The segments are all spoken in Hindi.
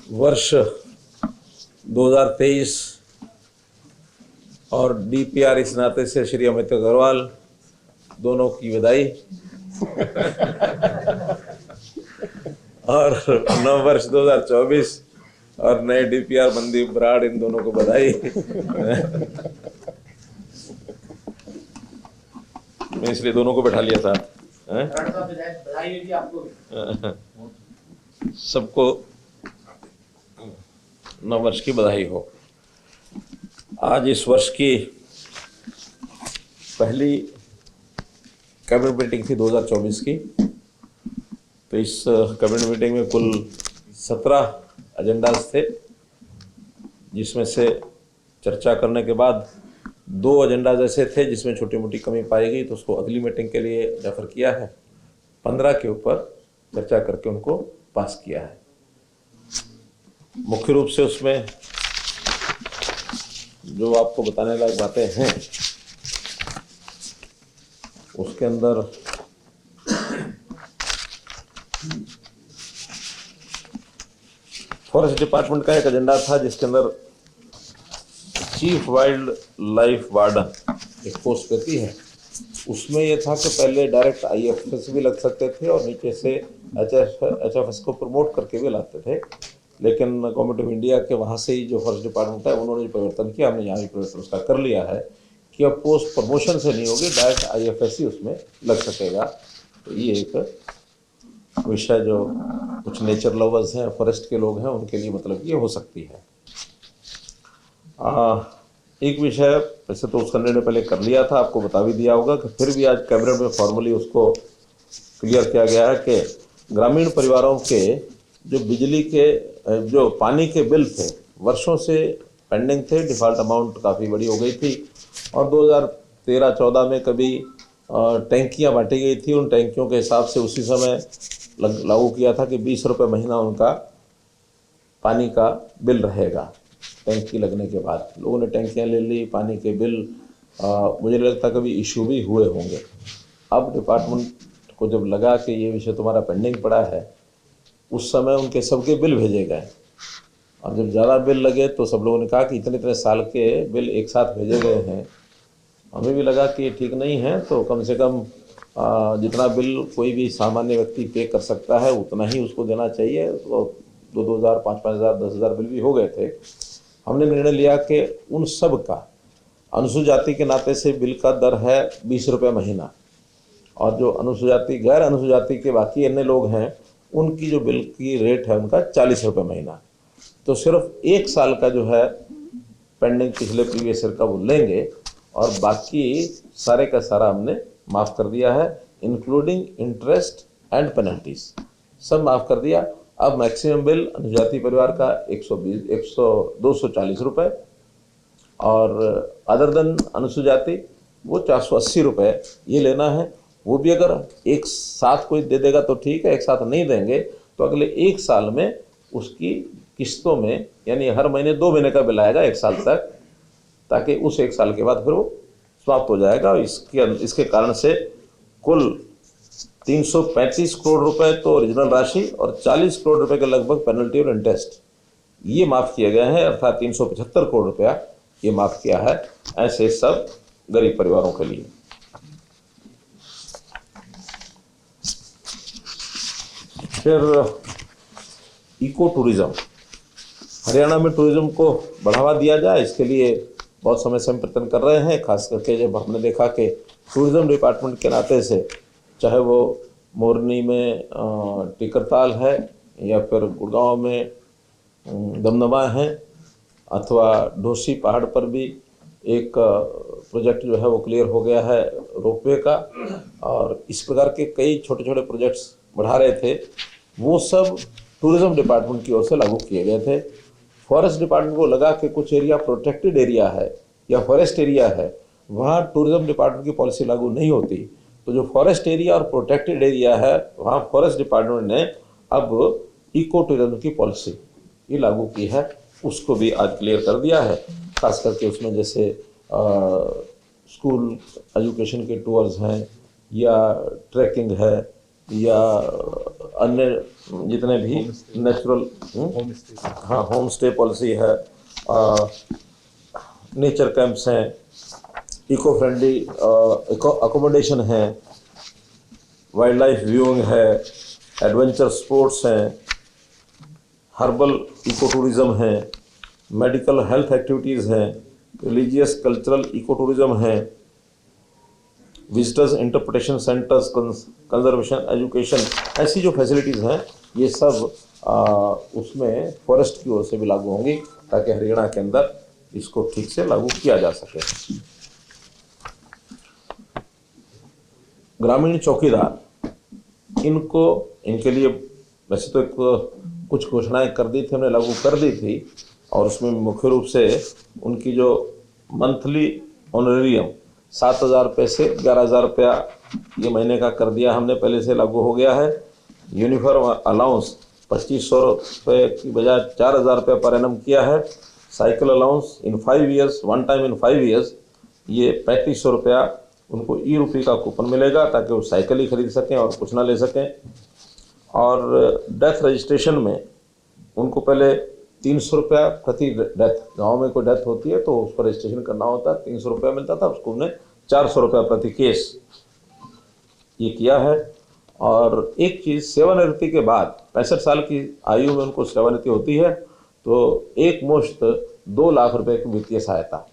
वर्ष 2023 और डीपीआर इस नाते से श्री अमित अग्रवाल दोनों की बधाई और नव वर्ष 2024 और नए डीपीआर मनदीप बराड़, इन दोनों को बधाई। मैं इसलिए दोनों को बैठा लिया था। सबको नव वर्ष की बधाई हो। आज इस वर्ष की पहली कैबिनेट मीटिंग थी 2024 की। तो इस कैबिनेट मीटिंग में कुल 17 एजेंडाज थे, जिसमें से चर्चा करने के बाद 2 एजेंडाज ऐसे थे जिसमें छोटी मोटी कमी पाई गई, तो उसको अगली मीटिंग के लिए रेफर किया है। 15 के ऊपर चर्चा करके उनको पास किया है। मुख्य रूप से उसमें जो आपको बताने लायक बातें हैं, उसके अंदर फॉरेस्ट डिपार्टमेंट का एक एजेंडा था, जिसके अंदर चीफ वाइल्ड लाइफ वार्डन एक पोस्ट रहती है। उसमें यह था कि पहले डायरेक्ट आईएफएस भी लग सकते थे और नीचे से एचएफएस को प्रमोट करके भी लाते थे, लेकिन गवर्नमेंट ऑफ इंडिया के वहाँ से ही जो फॉरेस्ट डिपार्टमेंट है उन्होंने जो परिवर्तन किया, हमने यहाँ भी परिवर्तन उसका कर लिया है कि अब पोस्ट प्रमोशन से नहीं होगी, डायरेक्ट आईएफएस ही उसमें लग सकेगा। तो ये एक विषय जो कुछ नेचर लवर्स हैं, फॉरेस्ट के लोग हैं, उनके लिए मतलब ये हो सकती है। एक विषय वैसे तो उसका निर्णय पहले कर लिया था, आपको बता भी दिया होगा कि फिर भी आज कैबिनेट में फॉर्मली उसको क्लियर किया गया है कि ग्रामीण परिवारों के जो बिजली के जो पानी के बिल थे, वर्षों से पेंडिंग थे, डिफ़ॉल्ट अमाउंट काफ़ी बड़ी हो गई थी और 2013-14 में कभी टैंकियाँ बांटी गई थी। उन टैंकियों के हिसाब से उसी समय लागू किया था कि 20 रुपये महीना उनका पानी का बिल रहेगा। टैंकी लगने के बाद लोगों ने टैंकियाँ ले ली, पानी के बिल मुझे लगता कभी इशू भी हुए होंगे। अब डिपार्टमेंट को जब लगा कि ये विषय तुम्हारा पेंडिंग पड़ा है, उस समय उनके सबके बिल भेजे गए और जब ज़्यादा बिल लगे तो सब लोगों ने कहा कि इतने इतने साल के बिल एक साथ भेजे गए हैं। हमें भी लगा कि ये ठीक नहीं है, तो कम से कम जितना बिल कोई भी सामान्य व्यक्ति पे कर सकता है उतना ही उसको देना चाहिए। तो 2,000, 5,000, 10,000 बिल भी हो गए थे। हमने निर्णय लिया कि उन सब का अनुसूचित जाति के नाते से बिल का दर है 20 रुपये महीना, और जो अनुसूचित जाति गैर अनुसूचित जाति के बाकी अन्य लोग हैं उनकी जो बिल की रेट है उनका 40 रुपये महीना। तो सिर्फ 1 साल का जो है पेंडिंग पिछले प्रीवियस ईयर का वो लेंगे और बाकी सारे का सारा हमने माफ़ कर दिया है, इंक्लूडिंग इंटरेस्ट एंड पेनल्टीज सब माफ़ कर दिया। अब मैक्सिमम बिल अनुजाति परिवार का 240 रुपये और अदर देन अनुसूचित जाति वो 480 रुपये ये लेना है। वो भी अगर एक साथ कोई दे देगा तो ठीक है, एक साथ नहीं देंगे तो अगले 1 साल में उसकी किस्तों में, यानी हर महीने 2 महीने का बिल आएगा 1 साल तक, ताकि उस 1 साल के बाद फिर वो समाप्त हो जाएगा। और इसके कारण से कुल 335 करोड़ रुपए तो ओरिजिनल राशि और 40 करोड़ रुपए के लगभग पेनल्टी और इंटरेस्ट ये माफ़ किए गए हैं, अर्थात 375 करोड़ रुपया ये माफ़ किया है ऐसे सब गरीब परिवारों के लिए। फिर इको टूरिज्म, हरियाणा में टूरिज्म को बढ़ावा दिया जाए, इसके लिए बहुत समय से हम प्रयत्न कर रहे हैं। खास करके जब हमने देखा कि टूरिज्म डिपार्टमेंट के नाते से, चाहे वो मोरनी में टिकरताल है या फिर गुड़गांव में दमदमा है अथवा ढोसी पहाड़ पर भी एक प्रोजेक्ट जो है वो क्लियर हो गया है रोपवे का, और इस प्रकार के कई छोटे छोटे प्रोजेक्ट्स बढ़ा रहे थे, वो सब टूरिज्म डिपार्टमेंट की ओर से लागू किए गए थे। फॉरेस्ट डिपार्टमेंट को लगा कि कुछ एरिया प्रोटेक्टेड एरिया है या फॉरेस्ट एरिया है, वहाँ टूरिज्म डिपार्टमेंट की पॉलिसी लागू नहीं होती, तो जो फॉरेस्ट एरिया और प्रोटेक्टेड एरिया है वहाँ फॉरेस्ट डिपार्टमेंट ने अब इको टूरिज्म की पॉलिसी ये लागू की है, उसको भी आज क्लियर कर दिया है। खास करके उसमें जैसे स्कूल एजुकेशन के टूर्स हैं या ट्रैकिंग है या अन्य जितने भी नेचुरल हाँ होम स्टे पॉलिसी है, नेचर कैंप्स हैं, इको फ्रेंडली अकोमोडेशन है, वाइल्ड लाइफ व्यूइंग है, एडवेंचर स्पोर्ट्स हैं, हर्बल इको टूरिज़्म है, मेडिकल हेल्थ एक्टिविटीज़ हैं, रिलीजियस कल्चरल इको टूरिज़्म है, visitors interpretation centres, conservation education, ऐसी जो फैसिलिटीज़ हैं ये सब उसमें फॉरेस्ट की ओर से भी लागू होंगी ताकि हरियाणा के अंदर इसको ठीक से लागू किया जा सके। ग्रामीण चौकीदार, इनके लिए वैसे तो कुछ घोषणाएं कर दी थी, हमने लागू कर दी थी, और उसमें मुख्य रूप से उनकी जो मंथली ऑनरेरियम 7,000 रुपये से 11,000 रुपया ये महीने का कर दिया हमने, पहले से लागू हो गया है। यूनिफॉर्म अलाउंस 2,500 रुपये की बजाय 4,000 रुपये पर एनम किया है। Cycle allowance in 5 years, one time in 5 years, ये 3,500 रुपया उनको ई-रुपी का कूपन मिलेगा ताकि वो साइकिल ही खरीद सकें और कुछ ना ले सकें। और डेथ रजिस्ट्रेशन में उनको पहले 300 रुपया प्रति डेथ, गांव में कोई डेथ होती है तो उसको रजिस्ट्रेशन करना होता है, 300 रुपया मिलता था, उसको उन्हें 400 रुपया प्रति केस ये किया है। और एक चीज़, सेवानिवृत्ति के बाद 65 साल की आयु में उनको सेवानिवृत्ति होती है तो एक मुश्त 2 लाख रुपए की वित्तीय सहायता।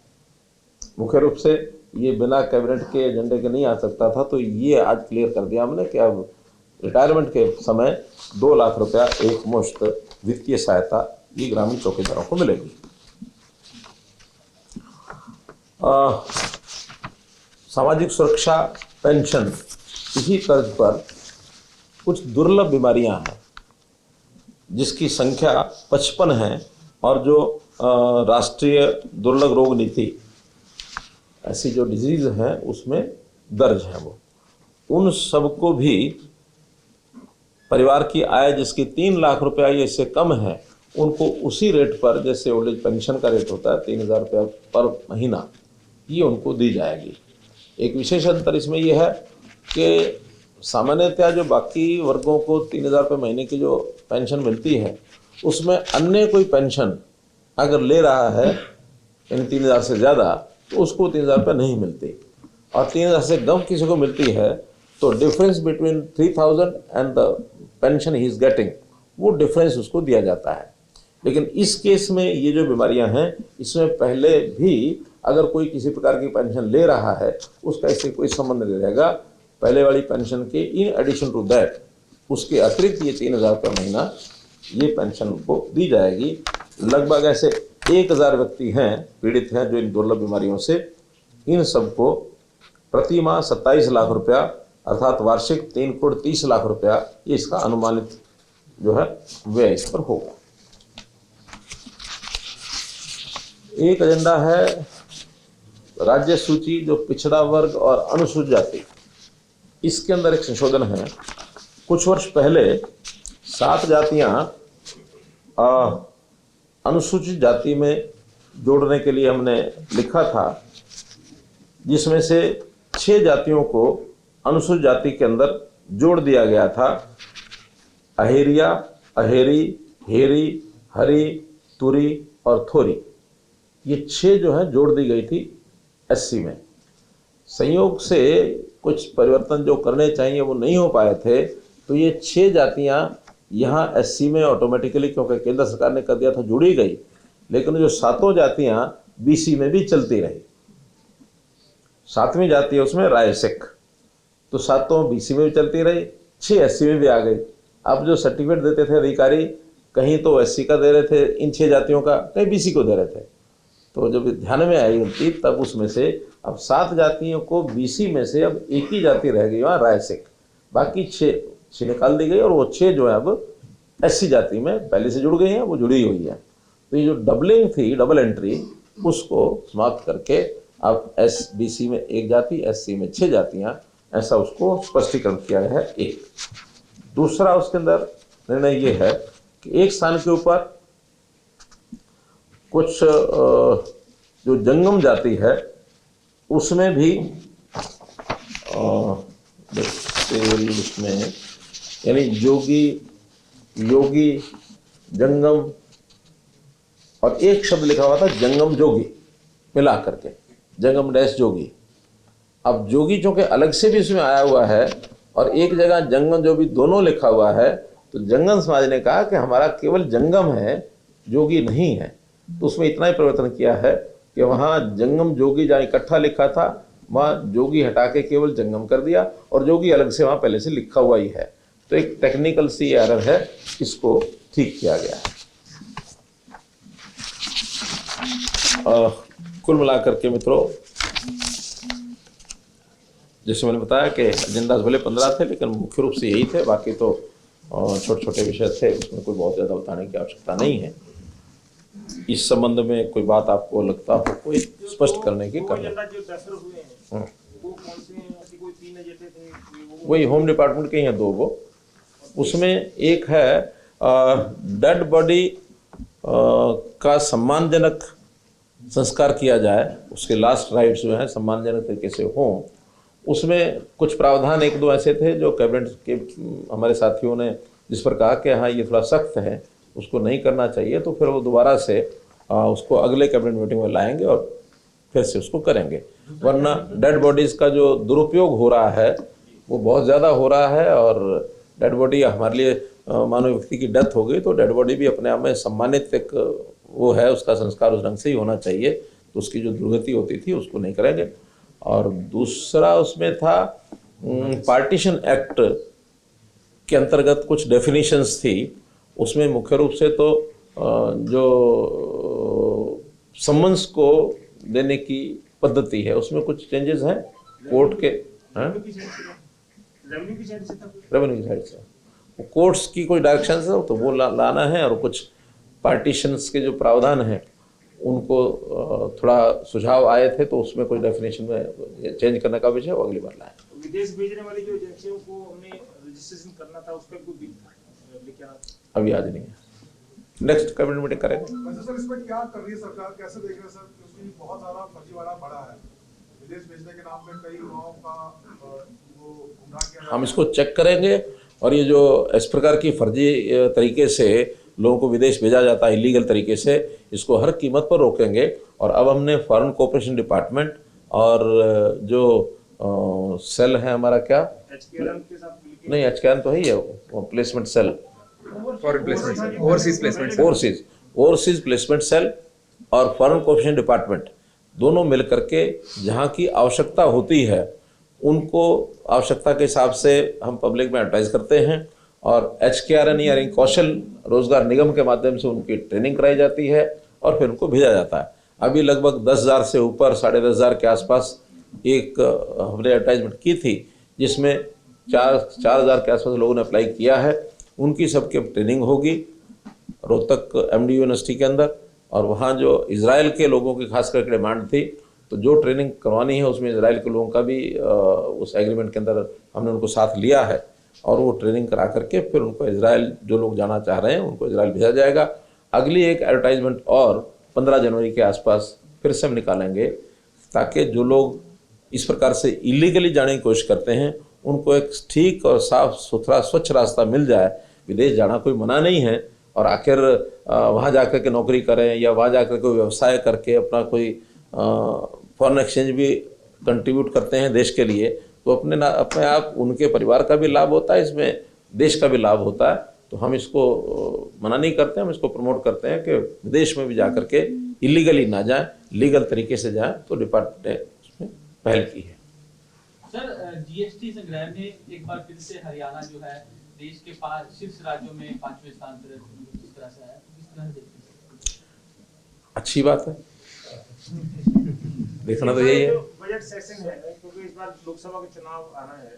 मुख्य रूप से ये बिना कैबिनेट के एजेंडे के नहीं आ सकता था, तो ये आज क्लियर कर दिया हमने कि अब रिटायरमेंट के समय 2 लाख रुपया एक मुश्त वित्तीय सहायता ये ग्रामीण चौकीदारों को मिलेगी। सामाजिक सुरक्षा पेंशन, इसी तर्ज पर कुछ दुर्लभ बीमारियां हैं जिसकी संख्या 55 है, और जो राष्ट्रीय दुर्लभ रोग नीति ऐसी जो डिजीज हैं उसमें दर्ज है, वो उन सबको भी परिवार की आय जिसकी 3 लाख रुपया या इससे कम है उनको उसी रेट पर, जैसे ओल्ड एज पेंशन का रेट होता है 3,000 रुपया पर महीना, ये उनको दी जाएगी। एक विशेष अंतर इसमें यह है कि सामान्यतः जो बाकी वर्गों को 3,000 रुपये महीने की जो पेंशन मिलती है उसमें अन्य कोई पेंशन अगर ले रहा है इन 3,000 से ज़्यादा तो उसको 3,000 रुपये नहीं मिलती, और 3,000 से कम किसी को मिलती है तो difference between 3,000 and the pension he is getting, वो डिफरेंस उसको दिया जाता है। लेकिन इस केस में ये जो बीमारियां हैं इसमें पहले भी अगर कोई किसी प्रकार की पेंशन ले रहा है उसका इससे कोई संबंध नहीं रहेगा। पहले वाली पेंशन के इन एडिशन टू दैट उसके अतिरिक्त ये 3,000 रुपये महीना ये पेंशन को दी जाएगी। लगभग ऐसे 1,000 व्यक्ति हैं पीड़ित हैं जो इन दुर्लभ बीमारियों से, इन सबको प्रति माह 27 लाख रुपया अर्थात वार्षिक 3 करोड़ 30 लाख रुपया ये इसका अनुमानित जो है व्यय इस पर होगा। एक एजेंडा है राज्य सूची जो पिछड़ा वर्ग और अनुसूचित जाति, इसके अंदर एक संशोधन है। कुछ वर्ष पहले 7 जातियां अनुसूचित जाति में जोड़ने के लिए हमने लिखा था, जिसमें से 6 जातियों को अनुसूचित जाति के अंदर जोड़ दिया गया था। अहेरिया, अहेरी, हेरी, हरी, तुरी और थोरी, ये 6 जो है जोड़ दी गई थी एससी में। संयोग से कुछ परिवर्तन जो करने चाहिए वो नहीं हो पाए थे, तो ये 6 जातियां यहाँ एससी में ऑटोमेटिकली, क्योंकि केंद्र सरकार ने कर दिया था, जुड़ी गई। लेकिन जो 7 जातियां बीसी में भी चलती रही। 7वीं जाति है उसमें राय सिख, तो 7 बीसी में भी चलती रही, 6 एससी में भी आ गई। अब जो सर्टिफिकेट देते थे अधिकारी, कहीं तो एससी का दे रहे थे इन 6 जातियों का, कहीं बीसी को दे रहे थे। तो जब ध्यान में आई उनकी, तब उसमें से अब 7 जातियों को बीसी में से अब एक ही जाति रह गई वहाँ राय सिख, बाकी 6 निकाल दी गई, और वो 6 जो है अब एससी जाति में पहले से जुड़ गई हैं, वो जुड़ी हुई है। तो ये जो डबलिंग थी, डबल एंट्री, उसको समाप्त करके अब बीसी में 1 जाति, एससी में 6 जातियाँ, ऐसा उसको स्पष्टीकरण किया गया है। एक दूसरा उसके अंदर निर्णय ये है कि एक स्थान के ऊपर कुछ जो जंगम जाति है उसमें भी उसमें यानी जोगी, योगी, जंगम और एक शब्द लिखा हुआ था जंगम जोगी मिला करके, जंगम डैश जोगी। अब जोगी चूंकि अलग से भी इसमें आया हुआ है और एक जगह जंगम जो भी दोनों लिखा हुआ है, तो जंगम समाज ने कहा कि हमारा केवल जंगम है, जोगी नहीं है। तो उसमें इतना ही परिवर्तन किया है कि वहाँ जंगम जोगी जहाँ इकट्ठा लिखा था वहाँ जोगी हटा के केवल जंगम कर दिया और जोगी अलग से वहाँ पहले से लिखा हुआ ही है। तो एक टेक्निकल सी एरर है, इसको ठीक किया गया है। कुल मिलाकर के मित्रों, जैसे मैंने बताया कि एजेंडा भले 15 थे लेकिन मुख्य रूप से यही थे, बाकी तो छोटे छोटे विषय थे, उसमें कोई बहुत ज़्यादा बताने की आवश्यकता नहीं है। इस संबंध में कोई बात आपको लगता हो कोई स्पष्ट करने की कर लें। वही होम डिपार्टमेंट के ही हैं 2 वो। उसमें एक है डेड बॉडी का सम्मानजनक संस्कार किया जाए, उसके लास्ट राइट्स जो हैं सम्मानजनक तरीके से हों। उसमें कुछ प्रावधान 1-2 ऐसे थे जो कैबिनेट के हमारे साथियों ने जिस पर कहा कि हाँ ये थोड़ा सख्त है, उसको नहीं करना चाहिए, तो फिर वो दोबारा से उसको अगले कैबिनेट मीटिंग में लाएंगे और फिर से उसको करेंगे। वरना डेड बॉडीज़ का जो दुरुपयोग हो रहा है वो बहुत ज़्यादा हो रहा है। और डेड बॉडी हमारे लिए मानव व्यक्ति की डेथ हो गई तो डेड बॉडी भी अपने आप में सम्मानित एक वो है, उसका संस्कार उस ढंग से ही होना चाहिए। तो उसकी जो दुर्गति होती थी उसको नहीं करेंगे। और दूसरा उसमें था पार्टीशन एक्ट के अंतर्गत कुछ डेफिनेशंस थी। उसमें मुख्य रूप से तो जो सम्मन्स को देने की पद्धति है उसमें कुछ चेंजेस हैं कोर्ट के, रेवेन्यू की साइड से कोर्ट्स की कोई डायरेक्शन है तो वो लाना है। और कुछ पार्टीशंस के जो प्रावधान हैं उनको थोड़ा सुझाव आए थे तो उसमें कोई डेफिनेशन में चेंज करने का विषय वो अगली बार लाए। विदेश भेजने वाली जो एजेंसियों को हमने रजिस्ट्रेशन करना था उसका कोई बिल लेके आना अभी आज नहीं है, नेक्स्ट कैबिनेट मीटिंग करेंगे। वैसे सर इस पर क्या कर रही है सरकार, कैसे देख रहे हैं सर? क्योंकि बहुत सारा फर्जीवाड़ा बढ़ा है, विदेश भेजने के नाम पे कई युवाओं का वो गुमराह किया। हम इसको चेक करेंगे और ये जो इस प्रकार की फर्जी तरीके से लोगों को विदेश भेजा जाता है इलीगल तरीके से, इसको हर कीमत पर रोकेंगे। और अब हमने फॉरेन कोऑपरेशन डिपार्टमेंट और जो सेल है हमारा क्या नहीं HKN तो है ही है, वो placement cell, overseas placement cell और फॉरेन कोऑपरेशन डिपार्टमेंट दोनों मिल करके जहाँ की आवश्यकता होती है उनको आवश्यकता के हिसाब से हम पब्लिक में एडवर्टाइज करते हैं। और HKRN यानी कौशल रोजगार निगम के माध्यम से उनकी ट्रेनिंग कराई जाती है और फिर उनको भेजा जाता है। अभी लगभग 10,000 से ऊपर 10,500 के आसपास एक हमने एडवर्टाइजमेंट की थी जिसमें 4,000 के आसपास लोगों ने अप्लाई किया है। उनकी सबकी ट्रेनिंग होगी रोहतक MDU यूनिवर्सिटी के अंदर। और वहाँ जो इजराइल के लोगों की खास करके डिमांड थी, तो जो ट्रेनिंग करवानी है उसमें इजराइल के लोगों का भी उस एग्रीमेंट के अंदर हमने उनको साथ लिया है। और वो ट्रेनिंग करा करके फिर उनको इजराइल जो लोग जाना चाह रहे हैं उनको इजराइल भेजा जाएगा। अगली एक एडवर्टाइजमेंट और 15 जनवरी के आसपास फिर से हम निकालेंगे ताकि जो लोग इस प्रकार से इलीगली जाने की कोशिश करते हैं उनको एक ठीक और साफ सुथरा स्वच्छ रास्ता मिल जाए। विदेश जाना कोई मना नहीं है और आखिर वहाँ जाकर के नौकरी करें या वहाँ जाकर कोई व्यवसाय करके अपना कोई फॉरेन एक्सचेंज भी कंट्रीब्यूट करते हैं देश के लिए, तो अपने आप उनके परिवार का भी लाभ होता है, इसमें देश का भी लाभ होता है। तो हम इसको मना नहीं करते, हम इसको प्रमोट करते हैं कि विदेश में भी जा कर के इलीगली ना जाएं, लीगल तरीके से जाएं। तो डिपार्टमेंट ने उसमें पहल की है। सर GST संग्रह में एक बार फिर से हरियाणा जो है देश के 5 शीर्ष राज्यों में 5वें स्थान पर किस तरह से आया, किस तरह देखते हैं? अच्छी बात है, देखना तो यही है। बजट सेशन है क्योंकि इस बार लोकसभा का चुनाव आना है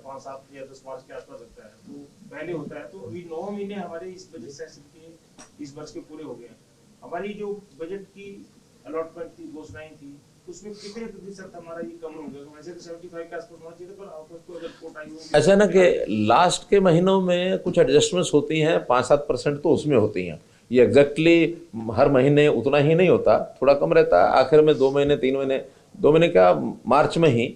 5 या 10 मार्च के आसपास लगता है, तो पहले होता है। तो अभी 9 महीने हमारे इस बजट सेशन के इस वर्ष के पूरे हो गए हैं। हमारी जो बजट की अलॉटमेंट थी, घोषणाएं थी, उसमें कितने प्रतिशत हमारा ये कम हो गया? वैसे तो 75 के आसपास होना चाहिए, पर आपको अगर कोट आई हो ऐसा ना कि लास्ट के महीनों में कुछ एडजस्टमेंट्स होती हैं, 5-7% तो उसमें होती हैं। ये एग्जैक्टली हर महीने उतना ही नहीं होता, थोड़ा कम रहता है। आखिर में 2 महीने 3 महीने 2 महीने क्या मार्च में ही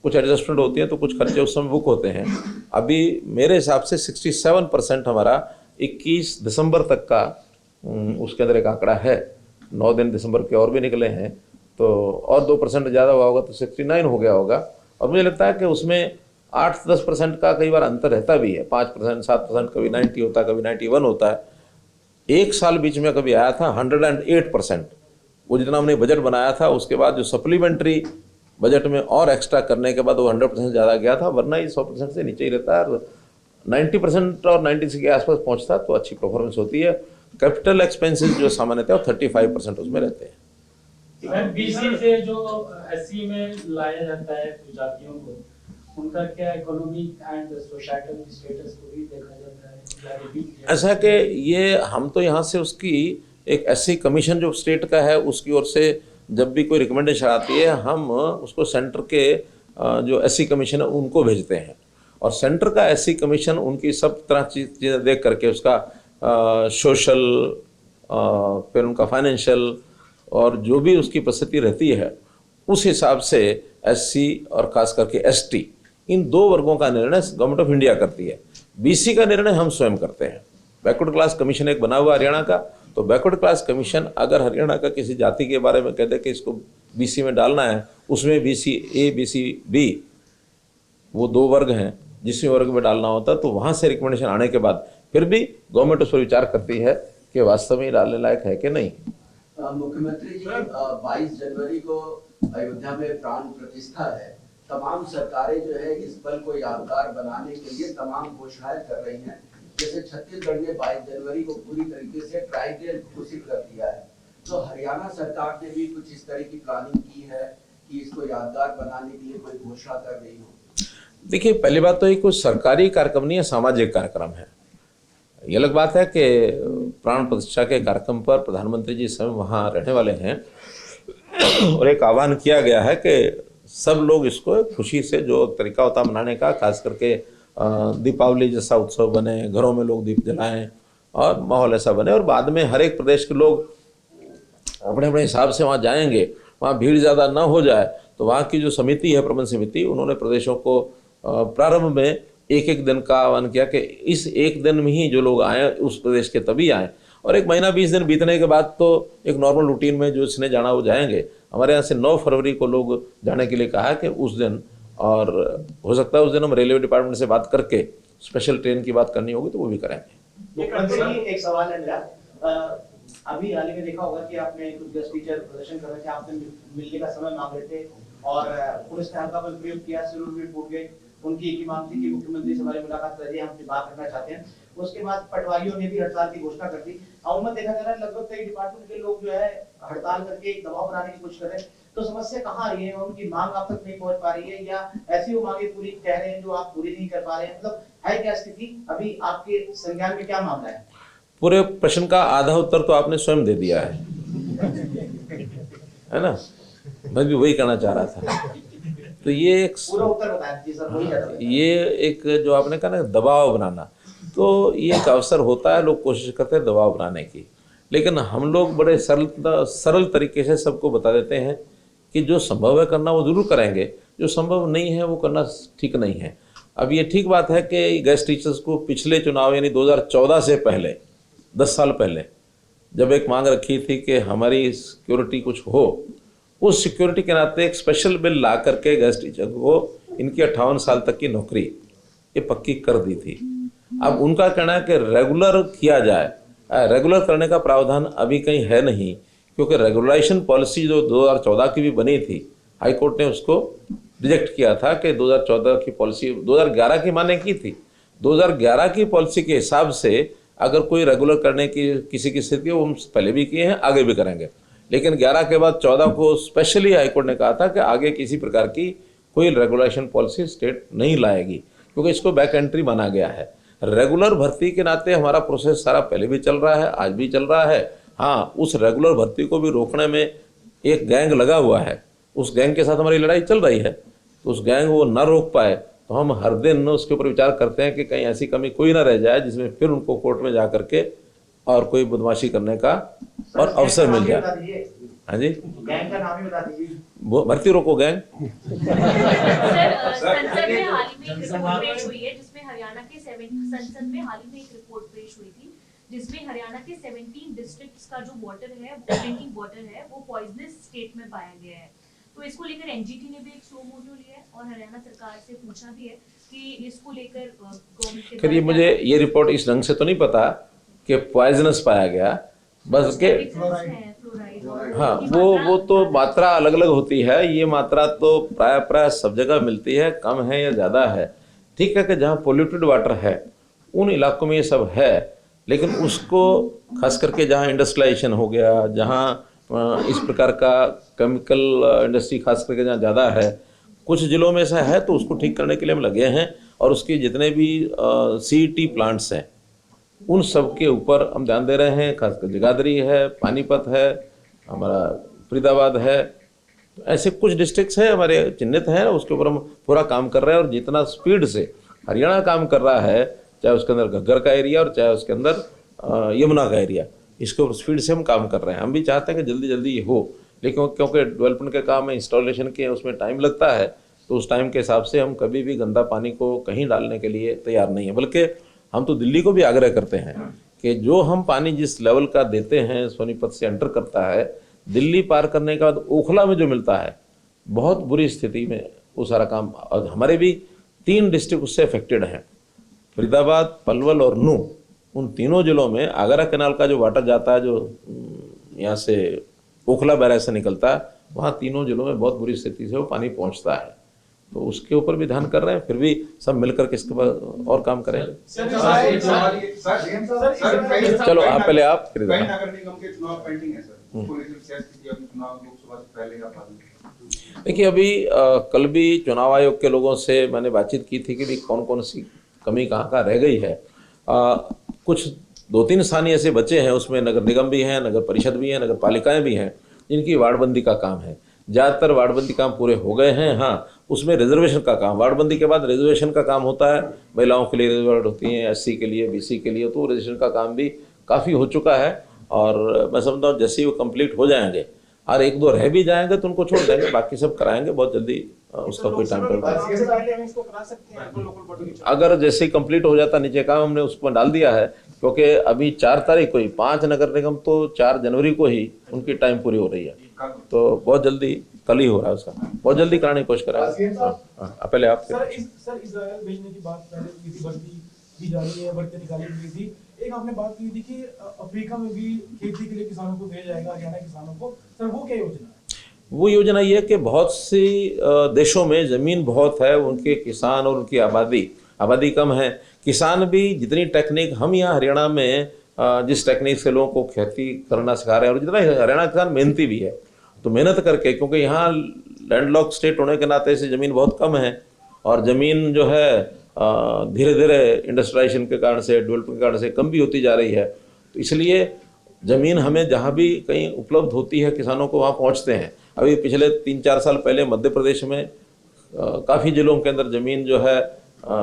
कुछ एडजस्टमेंट होती है तो कुछ खर्चे उस समय बुक होते हैं। अभी मेरे हिसाब से 67% हमारा 21 दिसंबर तक का उसके अंदर एक आंकड़ा है। 9 दिन दिसंबर के और भी निकले हैं, तो और 2% ज़्यादा हुआ होगा तो 69 हो गया होगा। और मुझे लगता है कि उसमें 8-10% का कई बार अंतर रहता भी है, 5%, 7%, कभी 90 होता है, कभी 91 होता है। एक साल बीच में कभी आया था 108%, वो जितना हमने बजट बनाया था उसके बाद जो सप्लीमेंट्री बजट में और एक्स्ट्रा करने के बाद वो 100% ज़्यादा गया था, वरना ये 100% से नीचे ही रहता है। 90% और 96 के आसपास पहुंचता तो अच्छी परफॉर्मेंस होती है। कैपिटल एक्सपेंसेस जो सामान्यतः 35% उसमें रहते हैं। बीसी से जो एससी में लाया जाता है जातियों को, उनका क्या इकोनॉमिक एंड सोसाइटल स्टेटस को भी देखा जाता है? ऐसा कि ये हम तो यहाँ से उसकी एक एससी कमीशन जो स्टेट का है उसकी ओर से जब भी कोई रिकमेंडेशन आती है हम उसको सेंटर के जो एससी कमीशन है उनको भेजते हैं, और सेंटर का एससी कमीशन उनकी सब तरह चीज़ें देख करके उसका सोशल फिर उनका फाइनेंशियल और जो भी उसकी परिस्थिति रहती है उस हिसाब से एससी और खास करके एसटी इन 2 वर्गों का निर्णय गवर्नमेंट ऑफ इंडिया करती है। बीसी का निर्णय हम स्वयं करते हैं। बैकवर्ड क्लास कमीशन एक बना हुआ हरियाणा का, तो बैकवर्ड क्लास कमीशन अगर हरियाणा का किसी जाति के बारे में कहते कि इसको बीसी में डालना है, उसमें बीसी ए बीसी बी वो 2 वर्ग हैं, जिस वर्ग में डालना होता है तो वहाँ से रिकमेंडेशन आने के बाद फिर भी गवर्नमेंट उस पर विचार करती है कि वास्तव में डालने लायक है कि नहीं। मुख्यमंत्री जी 22 जनवरी को अयोध्या में प्राण प्रतिष्ठा है। तमाम सरकारें जो है इस पल को यादगार बनाने के लिए तमाम घोषणाएं कर रही हैं। जैसे छत्तीसगढ़ ने 22 जनवरी को पूरी तरीके से ट्राई डे घोषित कर दिया है, तो हरियाणा सरकार ने भी कुछ इस तरह की प्लानिंग की है कि इसको यादगार बनाने के लिए कोई घोषणा कर रही हो? देखिए, पहली बात तो ये कोई सरकारी कार्यक्रम नहीं है, सामाजिक कार्यक्रम है। ये अलग बात है कि प्राण प्रतिष्ठा के कार्यक्रम पर प्रधानमंत्री जी स्वयं वहाँ रहने वाले हैं और एक आह्वान किया गया है कि सब लोग इसको खुशी से जो तरीका होता है मनाने का, खास करके दीपावली जैसा उत्सव बने, घरों में लोग दीप जलाएं और माहौल ऐसा बने, और बाद में हर एक प्रदेश के लोग अपने अपने हिसाब से वहाँ जाएंगे, वहाँ भीड़ ज़्यादा ना हो जाए। तो वहाँ की जो समिति है, प्रबंध समिति, उन्होंने प्रदेशों को प्रारंभ में एक दिन का आह्वान किया कि इस एक दिन में ही जो लोग आए उस प्रदेश के तभी आएँ, और 1 महीना 20 दिन बीतने के बाद तो एक नॉर्मल रूटीन में जो इसने जाना वो जाएंगे। हमारे यहाँ से 9 फरवरी को लोग जाने के लिए कहा है कि उस दिन, और हो सकता है उस दिन हम रेलवे डिपार्टमेंट से बात करके स्पेशल ट्रेन की बात करनी होगी तो वो भी करेंगे। एक सवाल है मेरा, अभी हाल ही में देखा होगा कि आपने कुछ गेस्ट टीचर प्रदर्शन कर रहे थे, आपने मिलने का समय मांग रहे थे और पुलिस ने हल्का बल प्रयोग किया, सिरूर भी फूट गए। उनकी एक ही मांग थी कि मुख्यमंत्री से हमारी मुलाकात करिए, हम बात करना चाहते हैं। उसके बाद पटवारियों ने भी हड़ताल की घोषणा कर दी। अमूमन देखा जा रहा है लगभग कई डिपार्टमेंट के लोग जो है हड़ताल करके एक दबाव बनाने की कोशिश कर रहे हैं। तो समस्या कहाँ आ रही है? उनकी मांग आप तक नहीं पहुंच पा रही है, या ऐसी वो मांगे पूरी कह रहे हैं जो आप पूरी नहीं कर पा रहे हैं? मतलब है क्या स्थिति? अभी आपके संज्ञान में क्या मामला है? पूरे प्रश्न का आधा उत्तर तो आपने स्वयं दे दिया है ना? मैं भी वही कहना चाह रहा था। तो ये एक पूरा उत्तर बता दीजिए सर, वही ज्यादा बेहतर है। ये एक जो आपने कहा ना दबाव बनाना, तो ये एक अवसर होता है, लोग कोशिश करते हैं दबाव बनाने की, लेकिन हम लोग बड़े सरल तरीके से सबको बता देते हैं कि जो संभव है करना वो जरूर करेंगे, जो संभव नहीं है वो करना ठीक नहीं है। अब ये ठीक बात है कि गेस्ट टीचर्स को पिछले चुनाव यानी 2014 से पहले 10 साल पहले जब एक मांग रखी थी कि हमारी सिक्योरिटी कुछ हो, उस सिक्योरिटी के नाते एक स्पेशल बिल ला करके गेस्ट टीचर को इनकी 58 साल तक की नौकरी ये पक्की कर दी थी। अब उनका कहना है कि रेगुलर किया जाए, रेगुलर करने का प्रावधान अभी कहीं है नहीं, क्योंकि रेगुलेशन पॉलिसी जो 2014 की भी बनी थी, हाई कोर्ट ने उसको रिजेक्ट किया था कि 2014 की पॉलिसी 2011 की माने की थी। 2011 की पॉलिसी के हिसाब से अगर कोई रेगुलर करने की किसी की स्थिति हो, हम पहले भी किए हैं, आगे भी करेंगे, लेकिन 11 के बाद 14 को स्पेशली हाईकोर्ट ने कहा था कि आगे किसी प्रकार की कोई रेगुलेशन पॉलिसी स्टेट नहीं लाएगी, क्योंकि इसको बैक एंट्री माना गया है। रेगुलर भर्ती के नाते हमारा प्रोसेस सारा पहले भी चल रहा है, आज भी चल रहा है। हाँ, उस रेगुलर भर्ती को भी रोकने में एक गैंग लगा हुआ है, उस गैंग के साथ हमारी लड़ाई चल रही है, तो उस गैंग वो न रोक पाए तो हम हर दिन उसके ऊपर विचार करते हैं कि कहीं ऐसी कमी कोई ना रह जाए जिसमें फिर उनको कोर्ट में जा करके और कोई बदमाशी करने का और अवसर मिल जाए। हाँ जी, गैंग का नाम ही बता दीजिए। भर्ती रोको गैंग। सर संसद में हाल ही में एक रिपोर्ट पेश हुई है जिसमें हरियाणा के संसद में हाल ही में एक रिपोर्ट पेश हुई थी जिसमें हरियाणा के 17 डिस्ट्रिक्ट्स का जो वाटर है, वो ड्रिंकिंग वाटर है, वो पॉइजनस स्टेट में पाया गया है। तो इसको लेकर एनजीटी ने भी एक स्लो मोटो लिया है और हरियाणा सरकार से पूछा भी है कि इसको लेकर गवर्नमेंट के खैर मुझे ये रिपोर्ट इस ढंग से तो नहीं पता कि पॉइजनस पाया गया, बस के हाँ वो तो मात्रा अलग अलग होती है। ये मात्रा तो प्राय सब जगह मिलती है, कम है या ज़्यादा है। ठीक है कि जहाँ पोल्यूटेड वाटर है उन इलाकों में ये सब है, लेकिन उसको खास करके जहाँ इंडस्ट्रियलाइजेशन हो गया, जहाँ इस प्रकार का केमिकल इंडस्ट्री खास करके जहाँ ज़्यादा है, कुछ जिलों में ऐसा है, तो उसको ठीक करने के लिए हम लगे हैं। और उसके जितने भी CET प्लांट्स हैं उन सब के ऊपर हम ध्यान दे रहे हैं। खासकर जगाधरी है, पानीपत है, हमारा फरीदाबाद है, तो ऐसे कुछ डिस्ट्रिक्ट्स हैं हमारे चिन्हित हैं, उसके ऊपर हम पूरा काम कर रहे हैं। और जितना स्पीड से हरियाणा काम कर रहा है, चाहे उसके अंदर घग्गर का एरिया और चाहे उसके अंदर यमुना का एरिया, इसके ऊपर स्पीड से हम काम कर रहे हैं। हम भी चाहते हैं कि जल्दी जल्दी ये हो, लेकिन क्योंकि डेवलपमेंट के काम में इंस्टॉलेशन के उसमें टाइम लगता है, तो उस टाइम के हिसाब से हम कभी भी गंदा पानी को कहीं डालने के लिए तैयार नहीं है। बल्कि हम तो दिल्ली को भी आग्रह करते हैं कि जो हम पानी जिस लेवल का देते हैं, सोनीपत से एंटर करता है, दिल्ली पार करने के बाद ओखला में जो मिलता है, बहुत बुरी स्थिति में वो सारा काम। और हमारे भी 3 डिस्ट्रिक्ट उससे अफेक्टेड हैं, फरीदाबाद, पलवल और नू। उन तीनों जिलों में आगरा कैनाल का जो वाटर जाता है, जो यहाँ से ओखला बैराज से निकलता है, वहाँ तीनों जिलों में बहुत बुरी स्थिति से वो पानी पहुँचता है। तो उसके ऊपर भी ध्यान कर रहे हैं, फिर भी सब मिलकर के इसके बाद और काम करें। चलो आप पहले आप फिर नगर निगम के चुनाव पेंडिंग है सर, उसको लेकर सियासत की अभी चुनाव लोकसभा से पहले या बाद में? देखिए अभी कल भी चुनाव आयोग के लोगों से मैंने बातचीत की थी कि भी कौन कौन सी कमी कहाँ कहाँ रह गई है। कुछ 2-3 स्थानीय ऐसे बचे हैं, उसमें नगर निगम भी हैं, नगर परिषद भी हैं, नगर पालिकाएँ भी हैं, जिनकी वार्डबंदी का काम है। ज़्यादातर वार्डबंदी काम पूरे हो गए हैं। हाँ, उसमें रिजर्वेशन का काम, वार्डबंदी के बाद रिजर्वेशन का काम होता है। महिलाओं के लिए रिजर्व होती हैं, SC के लिए, BC के लिए, तो रिजर्वेशन का काम भी काफ़ी हो चुका है। और मैं समझता हूँ जैसे ही वो कंप्लीट हो जाएंगे और 1-2 रह भी जाएंगे तो उनको छोड़ देंगे, बाकी सब कराएंगे बहुत जल्दी। उसका कोई टाइम टेबल अगर जैसे ही कंप्लीट हो जाता नीचे काम, हमने उसको डाल दिया है, क्योंकि अभी 4 तारीख को ही 5 नगर निगम तो 4 जनवरी को ही उनकी टाइम पूरी हो रही है, तो बहुत जल्दी कल ही हो रहा है उसका, बहुत जल्दी कराने की कोशिश कराएंगे। पहले आप सर इजराइल भेजने की बात पहले की थी, भर्ती की जा रही है, भर्ती निकाली गई थी। एक आपने बात की थी कि अफ्रीका में भी खेती के लिए किसानों को भेजा जाएगा, हरियाणा किसानों को। सर वो क्या योजना है? वो योजना ये है कि बहुत सी देशों में ज़मीन बहुत है, उनके किसान और उनकी आबादी कम है। किसान भी जितनी टेक्निक हम यहाँ हरियाणा में जिस टेक्निक से लोगों को खेती करना सिखा रहे हैं, और जितना हरियाणा किसान मेहनती भी है, तो मेहनत करके, क्योंकि यहाँ लैंडलॉक स्टेट होने के नाते से ज़मीन बहुत कम है, और ज़मीन जो है धीरे धीरे इंडस्ट्रियलाइजेशन के कारण से, डेवलपमेंट के कारण से कम भी होती जा रही है। तो इसलिए ज़मीन हमें जहाँ भी कहीं उपलब्ध होती है किसानों को वहाँ पहुँचते हैं। अभी पिछले 3-4 साल पहले मध्य प्रदेश में काफ़ी जिलों के अंदर ज़मीन जो है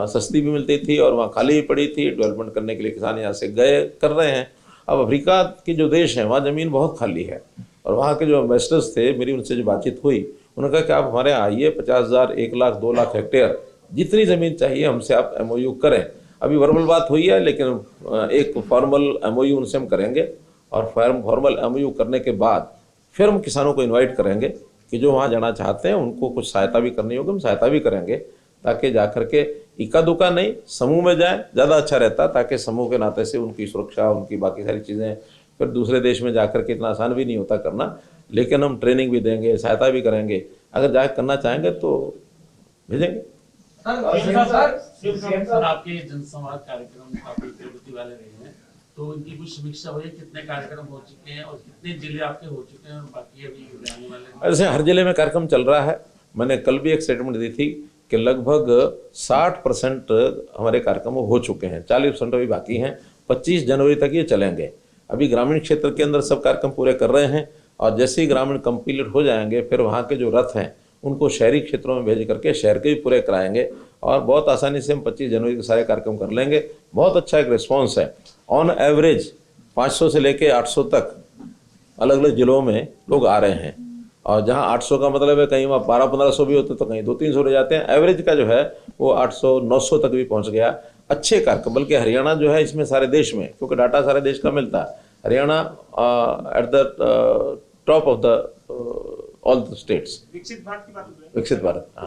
सस्ती भी मिलती थी और वहाँ खाली भी पड़ी थी। डेवलपमेंट करने के लिए किसान यहाँ से गए कर रहे हैं। अब अफ्रीका के जो देश हैं वहाँ ज़मीन बहुत खाली है, और वहाँ के जो इन्वेस्टर्स थे, मेरी उनसे जो बातचीत हुई, उन्होंने कहा कि आप हमारे यहाँ आइए, 50,000, 1 लाख, 2 लाख हेक्टेयर जितनी ज़मीन चाहिए हमसे आप MOU करें। अभी वर्बल बात हुई है, लेकिन एक फॉर्मल MOU उनसे हम करेंगे, और फॉर्मल MOU करने के बाद फिर हम किसानों को इनवाइट करेंगे कि जो वहाँ जाना चाहते हैं उनको कुछ सहायता भी करनी होगी, हम सहायता भी करेंगे, ताकि जाकर के इक्का दुक्का नहीं, समूह में जाएं, ज़्यादा अच्छा रहता, ताकि समूह के नाते से उनकी सुरक्षा, उनकी बाकी सारी चीज़ें, फिर दूसरे देश में जाकर के इतना आसान भी नहीं होता करना, लेकिन हम ट्रेनिंग भी देंगे, सहायता भी करेंगे। अगर जाकर करना चाहेंगे तो भेजेंगे। सर आपके जनसंवाद कार्यक्रम काफी प्रगति वाले रहे हैं, तो इनकी कुछ समीक्षा हुई, कितने कार्यक्रम हो चुके हैं और कितने जिले आपके हो चुके हैं और बाकी अभी आने वाले? ऐसे हर जिले में कार्यक्रम चल रहा है। मैंने कल भी एक स्टेटमेंट दी थी कि लगभग 60% हमारे कार्यक्रम हो चुके हैं, 40% अभी बाकी हैं। 25 जनवरी तक ये चलेंगे। अभी ग्रामीण क्षेत्र के अंदर सब कार्यक्रम पूरे कर रहे हैं, और जैसे ही ग्रामीण कंप्लीट हो जाएंगे फिर वहाँ के जो रथ हैं उनको शहरी क्षेत्रों में भेज करके शहर के भी पूरे कराएंगे, और बहुत आसानी से हम 25 जनवरी के सारे कार्यक्रम कर लेंगे। बहुत अच्छा एक रिस्पॉन्स है। ऑन एवरेज 500 से लेके 800 तक अलग अलग ज़िलों में लोग आ रहे हैं, और जहाँ 800 का मतलब है कहीं वहाँ 1200-1500 भी होते तो कहीं 200-300 रह जाते हैं। एवरेज का जो है वो 800-900 तक भी पहुँच गया। अच्छे कार्यक्रम, बल्कि हरियाणा जो है इसमें सारे देश में, क्योंकि डाटा सारे देश का मिलता है, Haryana at the top of the all the states. विकसित भारत की बात हो रही है। विकसित भारत, हाँ।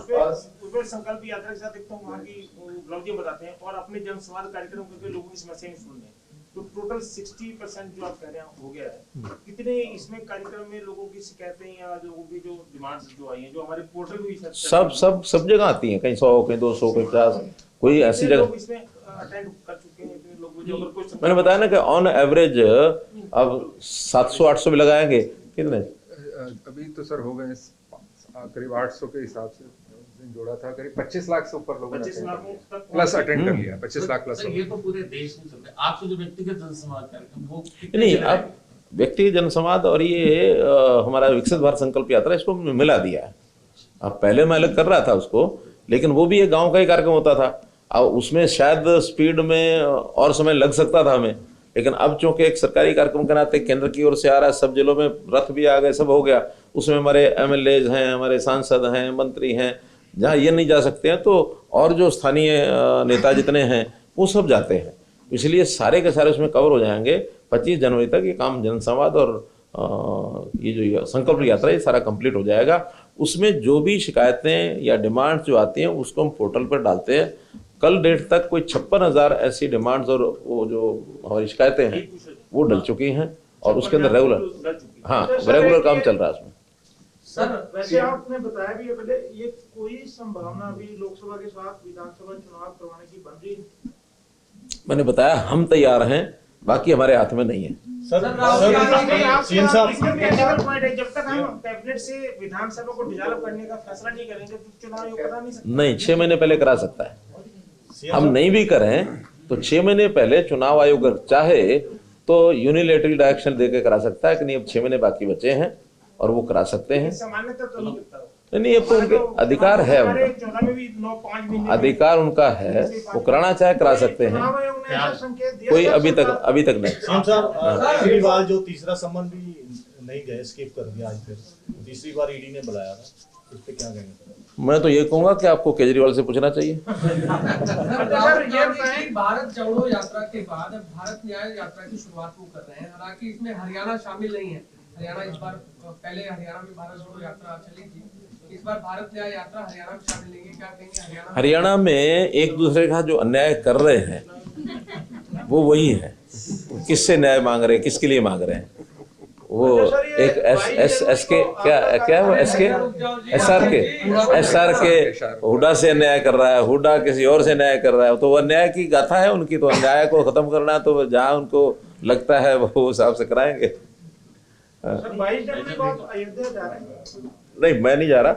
उसमें संकल्प यात्रा के साथ देखता हूँ वहाँ की उपलब्धियां बताते हैं और अपने जनसंवाद कार्यक्रम करके लोगों की समस्याएं सुन रहे हैं। तो टोटल 60% जो आप कह रहे हैं हो गया है। कितने इसमें कार्यक्रम में लोगों की शिकायतें या लोगों की जो डिमांड्स जो आई हैं, जो हमारे पोर्टल भी सब जगह आती हैं, कहीं 100, कहीं 200, कहीं 50, कोई ऐसी जगह इसमें अटेंड कर चुके हैं इतने लोग जो अगर कुछ मैंने बताया ना कि ऑन एवरेज अब 700-800 भी लगाएंगे कितने। अभी तो सर हो गए करीब 800 के हिसाब से जोड़ा था, करीब 25 लाख से ऊपर लोगों ने प्लस अटेंड कर लिया। 25 लाख प्लस। ये तो पूरे देश में चल रहा है। आपसे जो व्यक्तिगत जनसंवाद कार्यक्रम वो नहीं, अब व्यक्तिगत जनसंवाद और ये हमारा विकसित भारत संकल्प यात्रा, इसको मिला दिया है। अब पहले मैं अलग कर रहा था उसको, लेकिन वो भी एक गांव का ही कार्यक्रम होता था। अब उसमें शायद स्पीड में और समय लग सकता था हमें, लेकिन अब चूंकि एक सरकारी कार्यक्रम के नाते केंद्र की ओर से आ रहा है, सब जिलों में रथ भी आ गए, सब हो गया। उसमें हमारे MLAs हैं, हमारे सांसद हैं, मंत्री हैं, जहाँ ये नहीं जा सकते हैं तो और जो स्थानीय नेता जितने हैं वो सब जाते हैं। इसलिए सारे के सारे उसमें कवर हो जाएंगे। 25 जनवरी तक ये काम जनसंवाद और ये जो संकल्प यात्रा ये सारा कंप्लीट हो जाएगा। उसमें जो भी शिकायतें या डिमांड्स जो आती हैं उसको हम पोर्टल पर डालते हैं। कल डेट तक कोई 56,000 ऐसी डिमांड्स और वो जो हमारी शिकायतें हैं वो डल चुकी हैं और उसके अंदर रेगुलर काम चल रहा है उसमें। सर वैसे आपने बताया भी है पहले, ये कोई संभावना अभी लोकसभा के साथ विधानसभा चुनाव करवाने की बन रही है? मैंने बताया हम तैयार हैं, बाकी हमारे हाथ में नहीं है। जब तक हम कैबिनेट से विधानसभा को डिसॉल्व करने का फैसला नहीं करेंगे तो चुनाव करा नहीं सकते। नहीं, 6 महीने पहले करा सकता है। हम नहीं भी करें तो 6 महीने पहले चुनाव आयोग अगर चाहे तो यूनिलेटरी डायरेक्शन देके करा सकता है कि नहीं अब 6 महीने बाकी बचे हैं और वो करा सकते हैं। सामान्यतः तो नहीं करता। नहीं, अब तो उनके अधिकार है, उनका अधिकार उनका है, वो कराना चाहे करा सकते हैं। कोई अभी तक नहीं। केजरीवाल जो तीसरा सम्मन भी नहीं गए, स्किप कर दिया, आज फिर तीसरी बार ईडी ने बुलाया था, इस पे क्या कहेंगे? मैं तो ये कहूंगा कि आपको केजरीवाल से पूछना चाहिए। भारत जोड़ो यात्रा के बाद भारत न्याय यात्रा की शुरुआत वो कर रहे हैं, हालांकि इसमें हरियाणा शामिल नहीं है। हरियाणा इस बार, पहले हरियाणा में भारत जोड़ो यात्रा चली थी, इस बार भारत न्याय यात्रा हरियाणा में शामिल नहीं है, क्या कहेंगे? हरियाणा में एक दूसरे का जो अन्याय कर रहे हैं वो वही है। किससे न्याय मांग रहे हैं, किसके लिए मांग रहे हैं? वो एक एस के क्या वो SR के हुडा से अन्याय कर रहा है, हुडा किसी और से न्याय कर रहा है। तो वो अन्याय की गाथा है उनकी, तो अन्याय को खत्म करना है तो जहाँ उनको लगता है वो हिसाब से कराएंगे। नहीं, मैं नहीं जा रहा।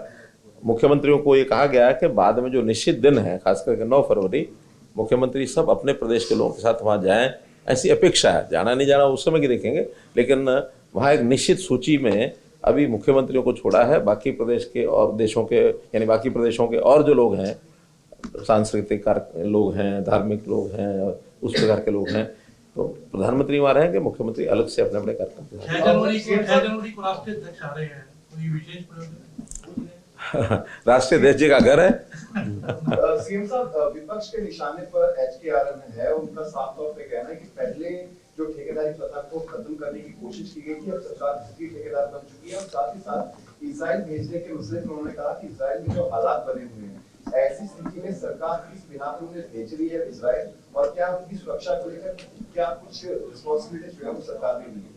मुख्यमंत्रियों को ये कहा गया है कि बाद में जो निश्चित दिन है, खास करके 9 फरवरी, मुख्यमंत्री सब अपने प्रदेश के लोगों के साथ वहाँ जाएं, ऐसी अपेक्षा है। जाना नहीं जाना उस समय की देखेंगे, लेकिन वहाँ एक निश्चित सूची में अभी मुख्यमंत्रियों को छोड़ा है। बाकी प्रदेश के और देशों के, यानी बाकी प्रदेशों के और जो लोग हैं, सांस्कृतिक लोग हैं, धार्मिक लोग हैं, उस प्रकार के लोग हैं, तो प्रधानमंत्री वहाँ रहेंगे, मुख्यमंत्री अलग से अपने अपने कार्यक्रम। 6 जनवरी को राष्ट्रीय अध्यक्ष आ रहे हैं, कोई विशेष राष्ट्रीय अध्यक्ष जी का घर है। सीएम साहब, विपक्ष के निशाने पर HKRN है, उनका साफ तौर पे कहना है कि पहले जो ठेकेदारी प्रथा को खत्म करने की कोशिश की गई थी, अब सरकार दूसरी ठेकेदार बन चुकी है। और साथ ही साथ इजराइल भेजने के मसले में उन्होंने कहा कि इजराइल में जो हालात बने हुए हैं, ऐसी स्थिति में सरकार किस बिना पर उन्हें भेज रही है इजराइल, और क्या उनकी सुरक्षा को लेकर क्या कुछ रिस्पॉन्सिबिलिटी जो है वो सरकार ने ली है?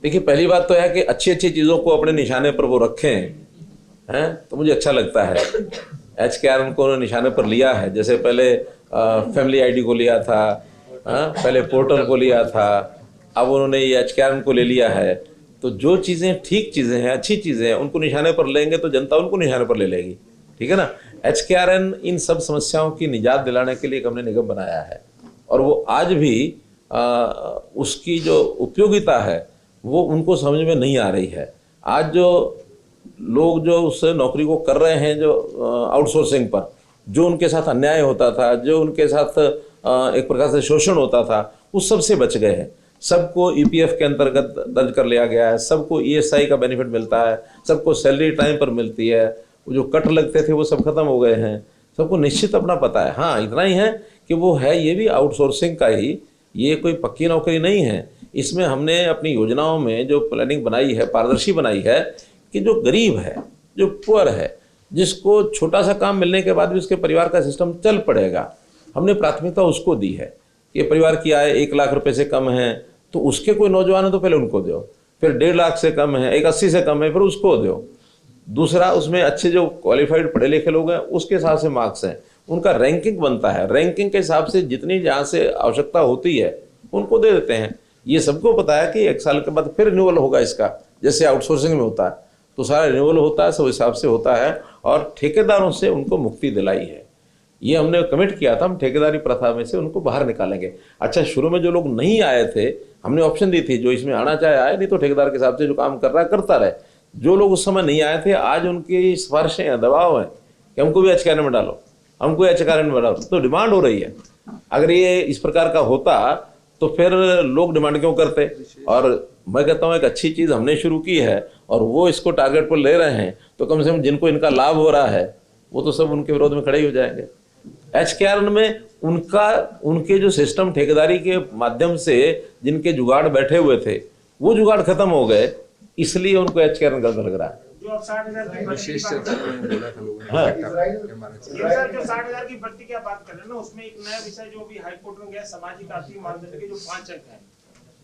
देखिए, पहली बात तो है कि अच्छी अच्छी चीज़ों को अपने निशाने पर वो रखें हैं, तो मुझे अच्छा लगता है। HKRN को उन्होंने निशाने पर लिया है, जैसे पहले फैमिली ID को लिया था, पहले पोर्टल को लिया था, अब उन्होंने ये HKRN को ले लिया है। तो जो चीज़ें ठीक चीज़ें हैं, अच्छी चीज़ें हैं, उनको निशाने पर लेंगे तो जनता उनको निशाने पर ले लेगी, ठीक है ना। HKRN इन सब समस्याओं की निजात दिलाने के लिए एक हमने निगम बनाया है, और वो आज भी उसकी जो उपयोगिता है वो उनको समझ में नहीं आ रही है। आज जो लोग जो उस नौकरी को कर रहे हैं, जो आउटसोर्सिंग पर जो उनके साथ अन्याय होता था, जो उनके साथ एक प्रकार से शोषण होता था, उस सब से बच गए हैं। सबको ईपीएफ के अंतर्गत दर्ज कर लिया गया है, सबको ईएसआई का बेनिफिट मिलता है, सबको सैलरी टाइम पर मिलती है, वो जो कट लगते थे वो सब खत्म हो गए हैं, सबको निश्चित अपना पता है। हाँ, इतना ही है कि वो है ये भी आउटसोर्सिंग का ही, ये कोई पक्की नौकरी नहीं है। इसमें हमने अपनी योजनाओं में जो प्लानिंग बनाई है, पारदर्शी बनाई है कि जो गरीब है, जो पुअर है, जिसको छोटा सा काम मिलने के बाद भी उसके परिवार का सिस्टम चल पड़ेगा, हमने प्राथमिकता उसको दी है कि परिवार की आय 1 लाख रुपए से कम है तो उसके कोई नौजवान है तो पहले उनको दो, फिर 1.5 लाख से कम है, 180 से कम है, फिर उसको दो। दूसरा, उसमें अच्छे जो क्वालिफाइड पढ़े लिखे लोग हैं उसके हिसाब से मार्क्स हैं, उनका रैंकिंग बनता है, रैंकिंग के हिसाब से जितनी जहाँ से आवश्यकता होती है उनको दे देते हैं। ये सबको पता है कि 1 साल के बाद फिर रिन्यूअल होगा इसका, जैसे आउटसोर्सिंग में होता है तो सारा रिन्यूअल होता है, सब हिसाब से होता है। और ठेकेदारों से उनको मुक्ति दिलाई है, ये हमने कमिट किया था, हम ठेकेदारी प्रथा में से उनको बाहर निकालेंगे। अच्छा, शुरू में जो लोग नहीं आए थे हमने ऑप्शन दी थी, जो इसमें आना चाहे आए, नहीं तो ठेकेदार के हिसाब से जो काम कर रहा है करता रहे। जो लोग उस समय नहीं आए थे आज उनकी सिफारिशें हैं, दबाव है कि हमको भी HKRN में डालो, हमको HKRN में डालो, तो डिमांड हो रही है। अगर ये इस प्रकार का होता तो फिर लोग डिमांड क्यों करते। और मैं कहता हूँ एक अच्छी चीज़ हमने शुरू की है और वो इसको टारगेट पर ले रहे हैं, तो कम से कम जिनको इनका लाभ हो रहा है वो तो सब उनके विरोध में खड़े ही हो जाएंगे। HKRN में उनके जो सिस्टम ठेकेदारी के माध्यम से जिनके जुगाड़ बैठे हुए थे वो जुगाड़ खत्म हो गए, इसलिए उनको HKRN गलत लग रहा है। जो अब 60,000 की विशेष चर्चा में बोला था लोगों ने। हाँ। सर, जो 60,000 की भर्ती की आप बात कर रहे हैं ना, उसमें एक नया विषय जो अभी हाईकोर्ट में गया, सामाजिक आर्थिक मानदंड के जो 5 अंक हैं,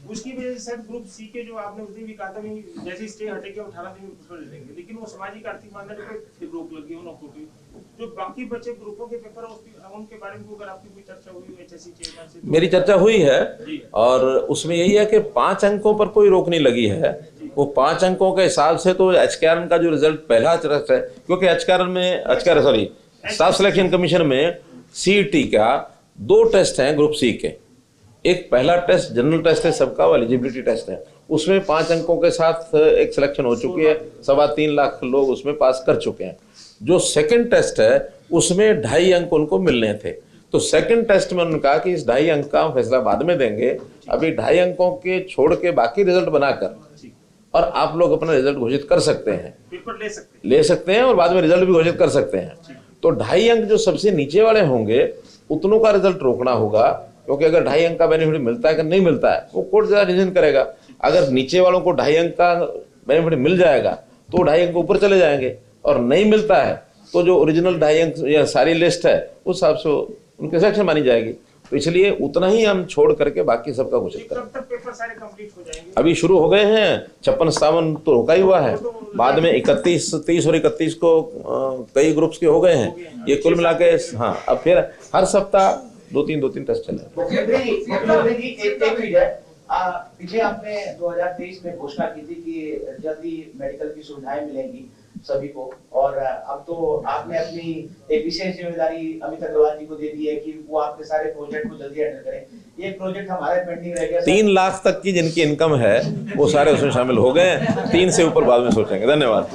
उसकी वजह से सर ग्रुप सी के जो आपने उस दिन भी कहा था जैसे स्टे हटेगी 18 दिन में पेपर ले लेंगे, लेकिन वो सामाजिक आर्थिक मानदंड पे फिर रोक लगी उन नौकरियों की। जो बाकी बचे ग्रुपों के पेपर उनके बारे में अगर आपकी कोई चर्चा हुई HSC चेयरमैन से? मेरी चर्चा हुई है और उसमें यही है कि 5 अंकों पर कोई रोक नहीं लगी है। वो 5 अंकों के हिसाब से तो HKRN का जो रिजल्ट पहला टेस्ट है, क्योंकि स्टाफ सिलेक्शन कमीशन में CET का 2 टेस्ट हैं ग्रुप सी के। एक पहला टेस्ट जनरल टेस्ट है सबका, वो एलिजिबिलिटी टेस्ट है, उसमें 5 अंकों के साथ एक सिलेक्शन हो चुकी है, 3.25 लाख लोग उसमें पास कर चुके हैं। जो सेकंड टेस्ट है उसमें 2.5 अंक उनको मिलने थे, तो सेकंड टेस्ट में उन्होंने कहा कि इस 2.5 अंक का फैसला बाद में देंगे, अभी 2.5 अंकों के छोड़ के बाकी रिजल्ट बनाकर और आप लोग अपना रिजल्ट घोषित कर सकते हैं, पेपर ले सकते हैं और बाद में रिजल्ट भी घोषित कर सकते हैं। तो 2.5 अंक जो सबसे नीचे वाले होंगे उतनों का रिजल्ट रोकना होगा, क्योंकि अगर 2.5 अंक का बेनिफिट मिलता है कि नहीं मिलता है वो कोर्ट ज़्यादा डिसीजन करेगा। अगर नीचे वालों को 2.5 अंक का बेनिफिट मिल जाएगा तो 2.5 अंक ऊपर चले जाएंगे, और नहीं मिलता है तो जो ओरिजिनल 2.5 अंक या सारी लिस्ट है उस हिसाब से उनके सेक्शन मानी जाएगी। तो इसलिए उतना ही हम छोड़ करके बाकी सबका घोषित करें। कब तक पेपर सारे कंप्लीट हो जाएंगे? अभी शुरू हो गए हैं, 56-57 तो रोका ही हुआ है, बाद में 30 और 31 को कई ग्रुप्स के हो गए हैं। ये कुल मिला के हाँ, अब फिर हर सप्ताह 2-3 टेस्ट चले। पीछे आपने 2023 में घोषणा की थी कि जल्दी मेडिकल की सुविधाएं मिलेंगी सभी को, और अब तो आपने अपनी एक विशेष जिम्मेदारी अमित अग्रवाल जी को दे दी है कि वो आपके सारे प्रोजेक्ट को जल्दी हैंडल करें। ये प्रोजेक्ट हमारे पेंडिंग रह गया। 3 लाख तक की जिनकी इनकम है वो सारे उसमें शामिल हो गए, 3 से ऊपर बाद में सोचेंगे। धन्यवाद।